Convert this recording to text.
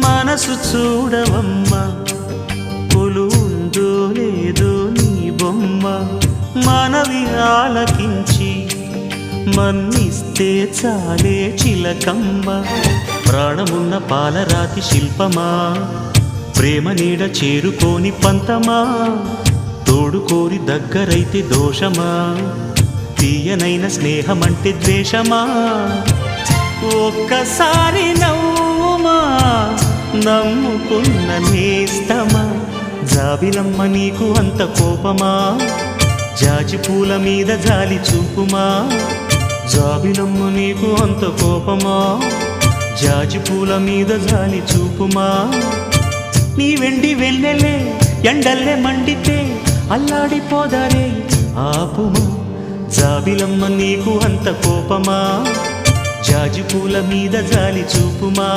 మనసు చూడవమ్మా కొలువుందో లేదో నీ బొమ్మ మనవి ఆలకించి మన్నిస్తే చాలే చిలకమ్మ ప్రాణమున్న పాలరాతి శిల్పమా ప్రేమ నీడ చేరుకోని పంతమా తోడుకోరి దగ్గరైతే దోషమా తీయనైన స్నేహమంటే ద్వేషమా ఒక్కసారి నవ్వుమా నమ్ముకున్న నేస్తమా జాబిలమ్మ నీకు అంత కోపమా జాజి పూల మీద జాలి చూపుమా జాబిలమ్మ నీకు అంత కోపమా జాజి పూల మీద జాలి చూపుమా నీ వెండి వెన్నెలే ఎండల్లే మండితే అల్లాడిపోదారే ఆపుమా జాబిలమ్మ నీకు అంత కోపమా జాజి పూల మీద జాలి చూపుమా